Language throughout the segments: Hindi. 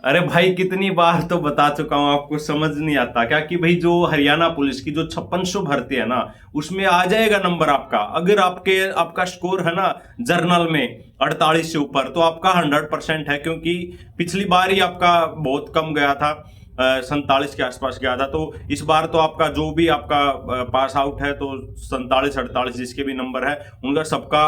अरे भाई कितनी बार तो बता चुका हूं आपको, समझ नहीं आता क्या कि भाई जो हरियाणा पुलिस की जो 5600 भर्ती है ना, उसमें आ जाएगा नंबर आपका। अगर आपका स्कोर है ना जर्नल में 48 से ऊपर, तो आपका 100% है, क्योंकि पिछली बार ही आपका बहुत कम गया था, 47 के आसपास गया था। तो इस बार तो आपका जो भी आपका पास आउट है, तो 47 48 जिसके भी नंबर है उनका सबका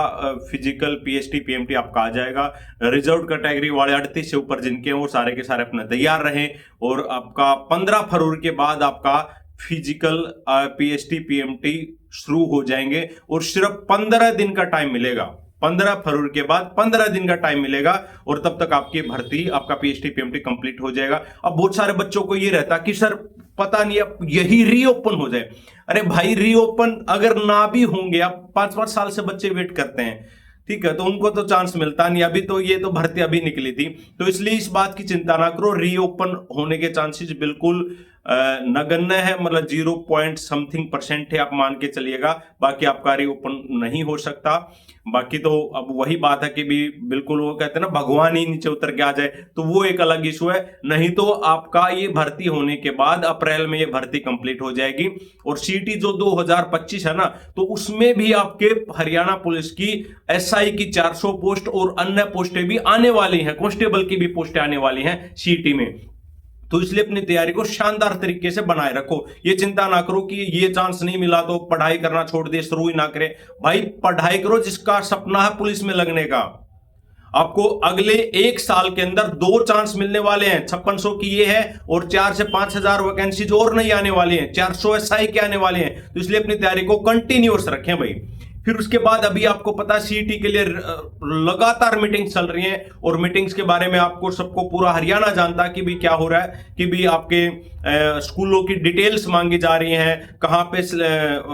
फिजिकल पीएसटी पीएमटी आपका आ जाएगा। रिजर्व कैटेगरी वाले 38 से ऊपर जिनके हैं वो सारे के सारे अपने तैयार रहें। और आपका 15 फरवरी के बाद आपका फिजिकल पीएसटी पीएमटी शुरू हो जाएंगे, और सिर्फ 15 दिन का टाइम मिलेगा। 15 फरवरी के बाद 15 दिन का टाइम मिलेगा, और तब तक आपकी भर्ती, आपका पीएचडी पीएमटी कंप्लीट हो जाएगा। अब बहुत सारे बच्चों को ये रहता कि सर पता नहीं अब यही रीओपन हो जाए। अरे भाई रीओपन अगर ना भी होंगे, अब 5 5 साल से बच्चे वेट करते हैं, ठीक है, तो उनको तो चांस मिलता नहीं। अभी तो ये तो भर्ती अभी निकली थी, तो इसलिए इस बात की चिंता ना करो। रीओपन होने के चांसेस बिल्कुल नगण्य है, मतलब 0 पॉइंट समथिंग % है, आप मान के चलिएगा। बाकी आपका रीओपन नहीं हो सकता। बाकी तो अब वही बात है कि भी बिल्कुल वो कहते हैं ना भगवान ही नीचे उतर के आ जाए, तो वो एक अलग इशू है। नहीं तो आपका ये भर्ती होने के बाद अप्रैल में ये भर्ती कंप्लीट हो जाएगी। और सीटी जो 2025 है ना, तो उसमें भी आपके हरियाणा पुलिस की एसआई की 400 पोस्ट और अन्य पोस्टें भी आने वाली हैं, कांस्टेबल की भी पोस्टें आने वाली हैं सीटी में। तो इसलिए अपनी तैयारी को शानदार तरीके से बनाए रखो। ये चिंता ना करो कि ये चांस नहीं मिला तो पढ़ाई करना छोड़ दे, शुरू ही ना करे। भाई पढ़ाई करो, जिसका सपना है पुलिस में लगने का। आपको अगले 1 साल के अंदर 2 चांस मिलने वाले हैं। 5600 की ये है, और 4 से 5 हजार वैकेंसीज और नहीं आने वाली हैं, 400 एसआई के आने वाले हैं। तो इसलिए अपनी तैयारी को कंटिन्यूअस रखें भाई। फिर उसके बाद अभी आपको पता है सीईटी के लिए लगातार मीटिंग्स चल रही हैं, और मीटिंग्स के बारे में आपको सबको पूरा हरियाणा जानता है कि भी क्या हो रहा है, कि भी आपके स्कूलों की डिटेल्स मांगी जा रही हैं, कहां पे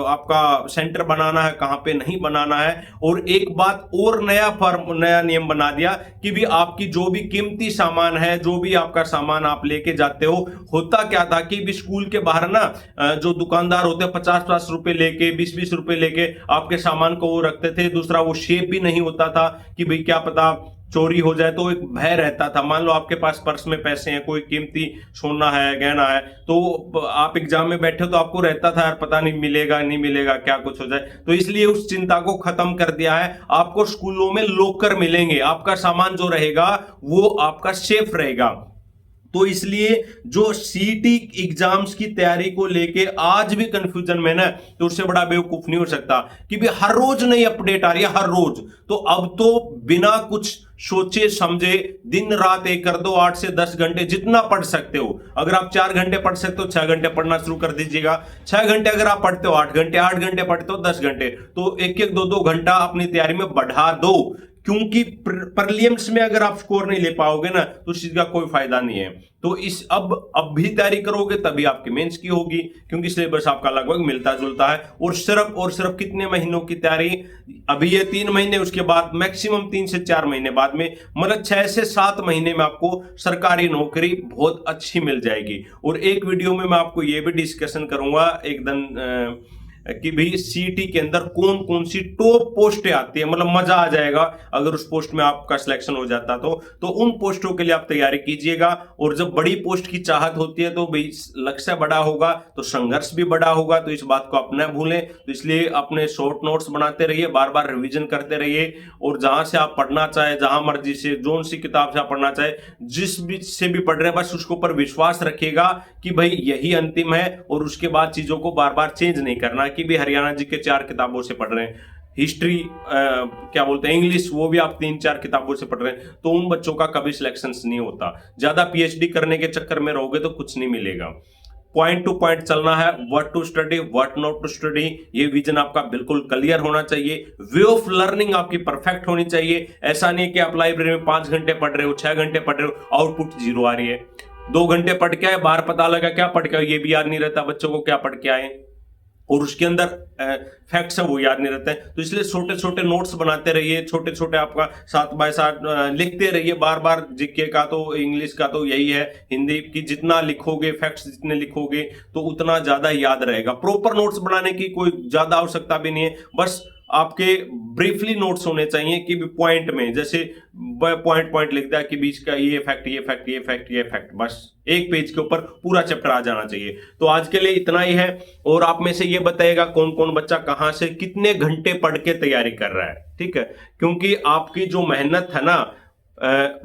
आपका सेंटर बनाना है, कहां पे नहीं बनाना है। और एक बात और, नया नियम बना दिया कि भी आपकी जो भी कीमती सामान है, जो भी आपका सामान आप लेके जाते हो, होता क्या था कि भी स्कूल के बाहर ना जो दुकानदार होते हैं 50 50 रुपए लेके, 20 20 रुपए लेके आपके सामान को वो रखते थे। दूसरा वो शेप भी नहीं होता था कि भाई क्या पता चोरी हो जाए, तो एक भय रहता था। मान लो आपके पास पर्स में पैसे हैं, कोई कीमती सोना है, गहना है, तो आप एग्जाम में बैठे हो तो आपको रहता था यार पता नहीं मिलेगा नहीं मिलेगा, क्या कुछ हो जाए। तो इसलिए उस चिंता को खत्म कर दिया है। आपको स्कूलों में लॉकर मिलेंगे, आपका सामान जो रहेगा वो आपका सेफ रहेगा। तो इसलिए जो सीटी एग्जाम्स की तैयारी को लेके आज भी कंफ्यूजन में ना, तो उससे बड़ा बेवकूफ नहीं हो सकता कि भी हर रोज नई अपडेट आ रही है, हर रोज। तो अब तो बिना कुछ सोचे समझे दिन रात एक कर दो, 8 से 10 घंटे जितना पढ़ सकते हो। अगर आप 4 घंटे पढ़ सकते हो, 6 घंटे पढ़ना शुरू कर दीजिएगा। 6 घंटे अगर आप पढ़ते हो, 8 घंटे, 8 घंटे पढ़ते हो 10 घंटे, तो एक एक दो दो घंटा अपनी तैयारी में बढ़ा दो। क्योंकि प्रलिम्स में अगर आप स्कोर नहीं ले पाओगे ना, तो उस चीज का कोई फायदा नहीं है। तो इस अब भी तैयारी करोगे तभी आपकी मेंस की होगी, क्योंकि सिलेबस आपका लगभग मिलता जुलता है। और सिर्फ कितने महीनों की तैयारी? अभी ये 3 महीने, उसके बाद मैक्सिमम 3 से 4 महीने बाद में, मतलब 6 से 7 महीने में आपको सरकारी नौकरी बहुत अच्छी मिल जाएगी। और एक वीडियो में मैं आपको ये भी डिस्कशन करूंगा एकदम कि भाई सीटी के अंदर कौन कौन सी टॉप पोस्टें आती है, मतलब मजा आ जाएगा अगर उस पोस्ट में आपका सिलेक्शन हो जाता तो उन पोस्टों के लिए आप तैयारी कीजिएगा। और जब बड़ी पोस्ट की चाहत होती है तो भाई लक्ष्य बड़ा होगा तो संघर्ष भी बड़ा होगा, तो इस बात को आप न भूलें। तो इसलिए अपने शॉर्ट नोट्स बनाते रहिए, बार बार रिवीजन करते रहिए, और जहां से आप पढ़ना चाहे, जहां मर्जी से, जो सी किताब से आप पढ़ना चाहे, जिस भी से भी पढ़ रहे हैं, बस उसके ऊपर विश्वास रखिएगा कि भाई यही अंतिम है। और उसके बाद चीजों को बार बार चेंज नहीं करना कि भी हरियाणा जी के 4 किताबों से पढ़ रहे हैं, हिस्ट्री क्या बोलते हैं, इंग्लिश, वो भी आप 3 4 किताबों से पढ़ रहे हैं, तो उन बच्चों का कभी सिलेक्शन नहीं होता। ज्यादा पीएचडी करने के चक्कर में रहोगे तो कुछ नहीं मिलेगा। पॉइंट टू पॉइंट चलना है, what to study, what not to study, ये विजन आपका बिल्कुल क्लियर होना चाहिए। वे ऑफ लर्निंग आपकी परफेक्ट होनी चाहिए। ऐसा नहीं कि आप लाइब्रेरी में 5 घंटे पढ़ रहे हो, 6 घंटे पढ़ रहे हो, आउटपुट 0 आ रही है। 2 घंटे पढ़ के आए, बाहर पता लगा क्या पढ़ के आए, ये भी याद नहीं रहता बच्चों को क्या पढ़ के आए, और उसके अंदर फैक्ट्स है वो याद नहीं रहते हैं। तो इसलिए छोटे छोटे नोट्स बनाते रहिए, छोटे छोटे आपका 7 बाय 7 लिखते रहिए बार बार। जीके का तो, इंग्लिश का तो यही है, हिंदी की जितना लिखोगे, फैक्ट्स जितने लिखोगे तो उतना ज्यादा याद रहेगा। प्रॉपर नोट्स बनाने की कोई ज्यादा आवश्यकता भी नहीं है, बस आपके ब्रीफली नोट्स होने चाहिए कि पॉइंट में, जैसे पॉइंट पॉइंट लिखता है कि बीच का ये फैक्ट, ये फैक्ट, ये फैक्ट, ये फैक्ट, बस एक पेज के ऊपर पूरा चैप्टर आ जाना चाहिए। तो आज के लिए इतना ही है। और आप में से ये बताइएगा कौन कौन बच्चा कहां से कितने घंटे पढ़ के तैयारी कर रहा है, ठीक है? क्योंकि आपकी जो मेहनत है ना,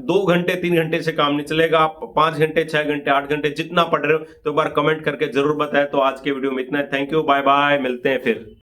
2 घंटे 3 घंटे से काम नहीं चलेगा। आप 5 घंटे 6 घंटे 8 घंटे जितना पढ़ रहे हो, तो एक बार कमेंट करके जरूर बताएं। तो आज के वीडियो में इतना है। थैंक यू, बाय बाय, मिलते हैं फिर।